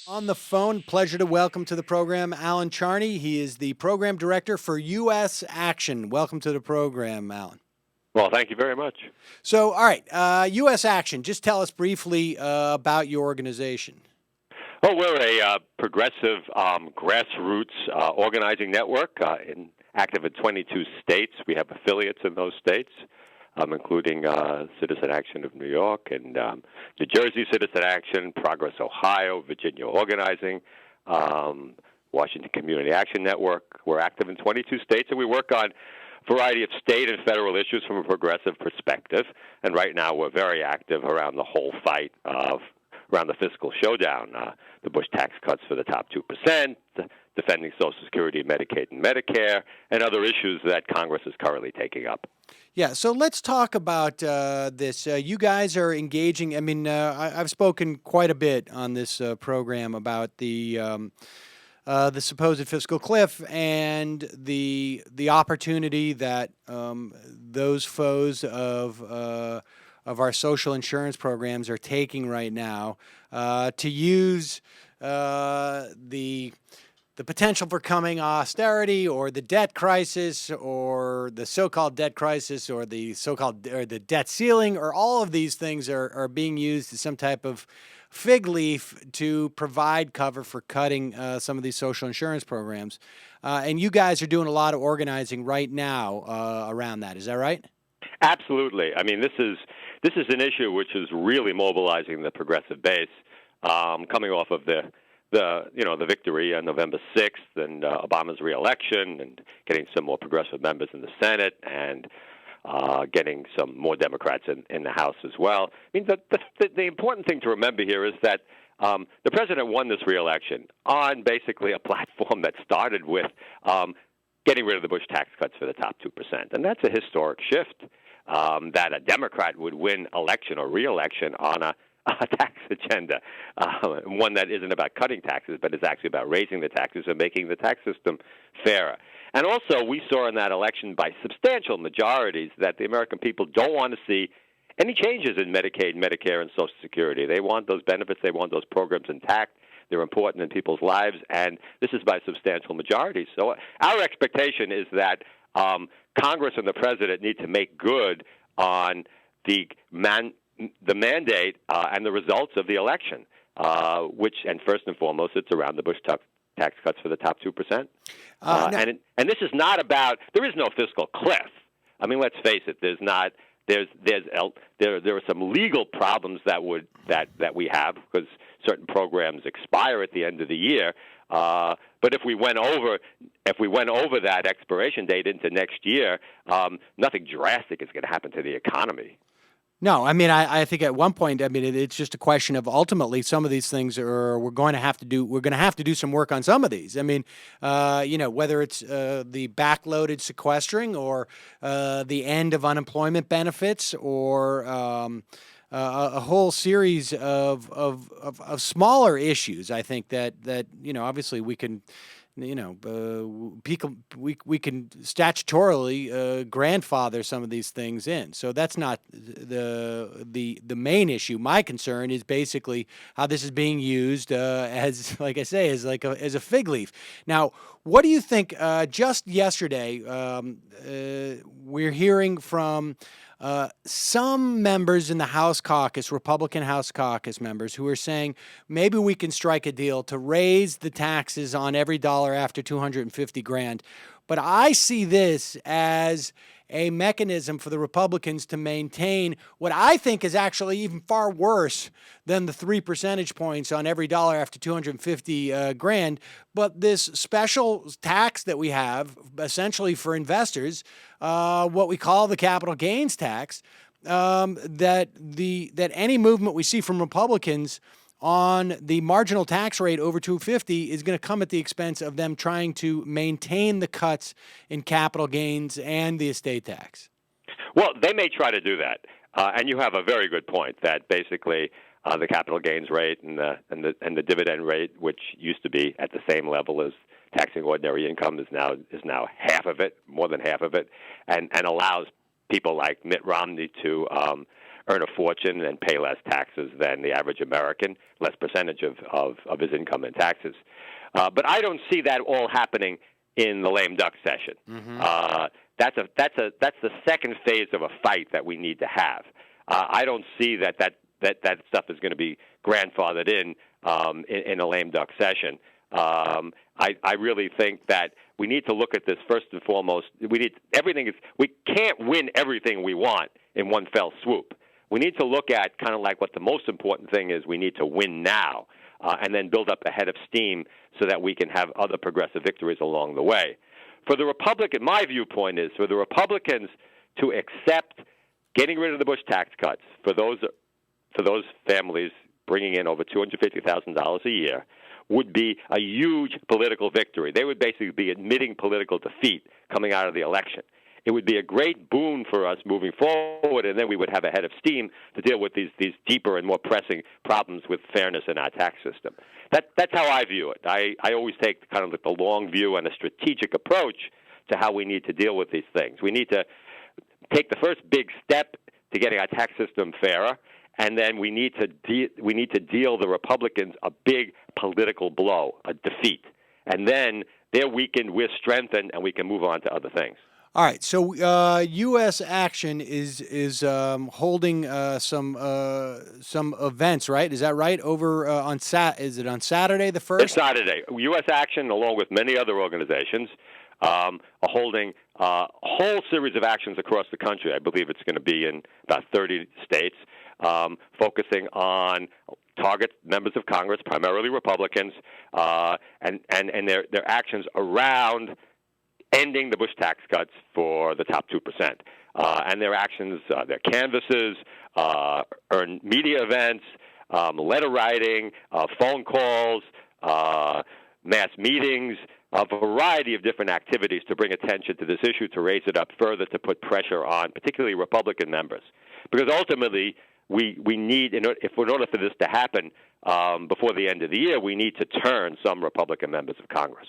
On the phone, pleasure to welcome to the program Alan Charney. He is the program director for USAction. Welcome to the program, Alan. Well, thank you very much. So, all right, USAction. Just tell us briefly about your organization. Well, we're a progressive grassroots organizing network active in 22 states. We have affiliates in those states, including Citizen Action of New York and New Jersey Citizen Action, Progress Ohio, Virginia Organizing, Washington Community Action Network. We're active in 22 states, and we work on a variety of state and federal issues from a progressive perspective. And right now we're very active around the whole fight around the fiscal showdown, the Bush tax cuts for the top 2%, defending Social Security, Medicaid, and Medicare, and other issues that Congress is currently taking up. Yeah, so let's talk about this. You guys are engaging. I mean, I've spoken quite a bit on this program about the supposed fiscal cliff and the opportunity that those foes of our social insurance programs are taking right now to use the potential for coming austerity or the debt crisis or the so-called debt crisis or the the debt ceiling, or all of these things are being used as some type of fig leaf to provide cover for cutting some of these social insurance programs. And you guys are doing a lot of organizing right now around that. Is that right? Absolutely. I mean, this is an issue which is really mobilizing the progressive base, coming off of the victory on November 6th and Obama's reelection, and getting some more progressive members in the Senate, and getting some more Democrats in the House as well. I mean, the important thing to remember here is that the president won this reelection on basically a platform that started with getting rid of the Bush tax cuts for the top 2%. And that's a historic shift, that a Democrat would win election or reelection on a tax agenda, one that isn't about cutting taxes, but is actually about raising the taxes and making the tax system fairer. And also, we saw in that election by substantial majorities that the American people don't want to see any changes in Medicaid, Medicare, and Social Security. They want those benefits. They want those programs intact. They're important in people's lives, and this is by substantial majorities. So our expectation is that Congress and the president need to make good on the mandate and the results of the election, and first and foremost, it's around the Bush tax cuts for the top 2%. And this is not about. There is no fiscal cliff. I mean, let's face it. There are some legal problems that we have because certain programs expire at the end of the year. But if we went over that expiration date into next year, nothing drastic is going to happen to the economy. No, I mean, I think at one point, I mean, it's just a question of ultimately some of these things we're going to have to do some work on some of these. I mean, whether it's the backloaded sequestering or the end of unemployment benefits or a whole series of smaller issues. I think that obviously we can. We can statutorily grandfather some of these things in. So that's not the main issue. My concern is basically how this is being used as, like I say, as a fig leaf. Now, what do you think? Just yesterday, we're hearing from some members in the House caucus, Republican House caucus members, who are saying maybe we can strike a deal to raise the taxes on every dollar after $250,000. But I see this as a mechanism for the Republicans to maintain what I think is actually even far worse than the 3 percentage points on every dollar after $250,000. But this special tax that we have, essentially for investors, what we call the capital gains tax, that any movement we see from Republicans on the marginal tax rate over 250 is going to come at the expense of them trying to maintain the cuts in capital gains and the estate tax. Well, they may try to do that, and you have a very good point that basically the capital gains rate and the dividend rate, which used to be at the same level as taxing ordinary income, is now half of it, more than half of it, and allows people like Mitt Romney to earn a fortune and pay less taxes than the average American, less percentage of his income in taxes. But I don't see that all happening in the lame duck session. That's the second phase of a fight that we need to have. I don't see that stuff is going to be grandfathered in a lame duck session. I really think that we need to look at this first and foremost. We can't win everything we want in one fell swoop. We need to look at kind of like what the most important thing is. We need to win now, and then build up a head of steam so that we can have other progressive victories along the way. My viewpoint is for the Republicans to accept getting rid of the Bush tax cuts for those families bringing in over $250,000 a year would be a huge political victory. They would basically be admitting political defeat coming out of the election. It would be a great boon for us moving forward, and then we would have a head of steam to deal with these deeper and more pressing problems with fairness in our tax system. That's how I view it. I always take kind of the long view and a strategic approach to how we need to deal with these things. We need to take the first big step to getting our tax system fairer, and then we need to deal the Republicans a big political blow, a defeat, and then they're weakened, we're strengthened, and we can move on to other things. All right, so USAction is holding some events, right? Is that right? Over is it on Saturday the 1st? It's Saturday. USAction, along with many other organizations, are holding a whole series of actions across the country. I believe it's going to be in about 30 states, focusing on target members of Congress, primarily Republicans, and their actions around ending the Bush tax cuts for the top 2%. And their actions, their canvasses, earned media events, letter writing, phone calls, mass meetings, a variety of different activities to bring attention to this issue, to raise it up further, to put pressure on particularly Republican members. Because ultimately, we need, in order for this to happen before the end of the year, we need to turn some Republican members of Congress.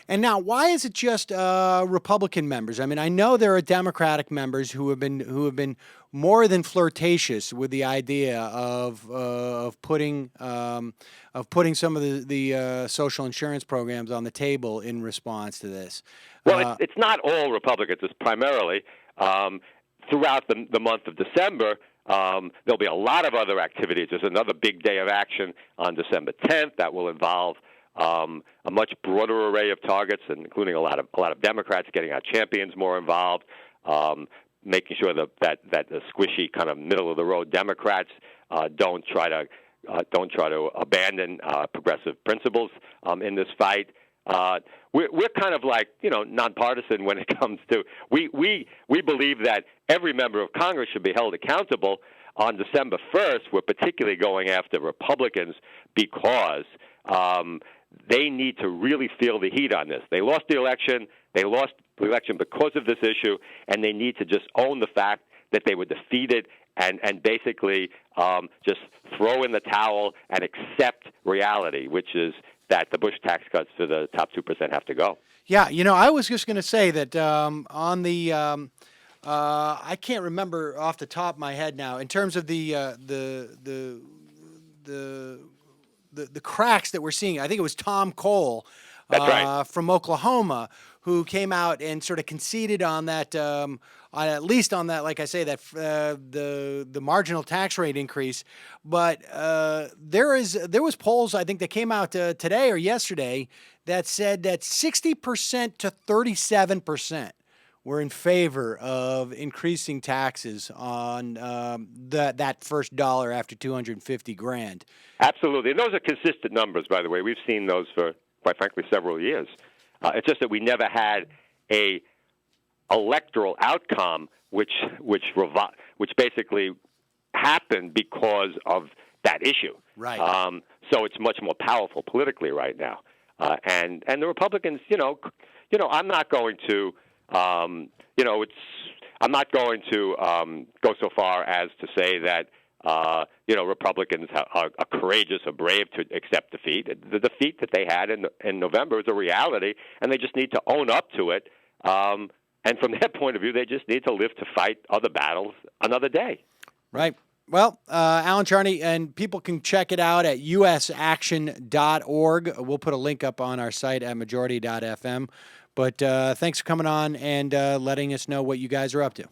And now, why is it just Republican members? I mean, I know there are Democratic members who have been more than flirtatious with the idea of putting some of the social insurance programs on the table in response to this. Well, it's not all Republicans. It's primarily throughout the month of December. There'll be a lot of other activities. There's another big day of action on December 10th that will involve a much broader array of targets, including a lot of Democrats getting our champions more involved, making sure that the squishy kind of middle of the road Democrats don't try to abandon progressive principles in this fight. We're kind of like, nonpartisan when it comes to we believe that every member of Congress should be held accountable. On December 1st, we're particularly going after Republicans because they need to really feel the heat on this. They lost the election. They lost the election because of this issue, and they need to just own the fact that they were defeated and basically just throw in the towel and accept reality, which is that the Bush tax cuts for the top 2% have to go. Yeah, I was just going to say that on the I can't remember off the top of my head now in terms of the cracks that we're seeing. I think it was Tom Cole from Oklahoma who came out and sort of conceded on that, at least on that, like I say, that the marginal tax rate increase. But there was polls, I think, that came out today or yesterday that said that 60% to 37% were in favor of increasing taxes on that first dollar after $250,000. Absolutely, and those are consistent numbers, by the way. We've seen those for, quite frankly, several years. It's just that we never had a electoral outcome which basically happened because of that issue. Right. So it's much more powerful politically right now. And the Republicans, I'm not going to, I'm not going to go so far as to say that Republicans are courageous or brave to accept defeat. The defeat that they had in November is a reality, and they just need to own up to it. And from their point of view, they just need to live to fight other battles another day. Right. Well, Alan Charney, and people can check it out at usaction.org. We'll put a link up on our site at majority.fm. But thanks for coming on and letting us know what you guys are up to.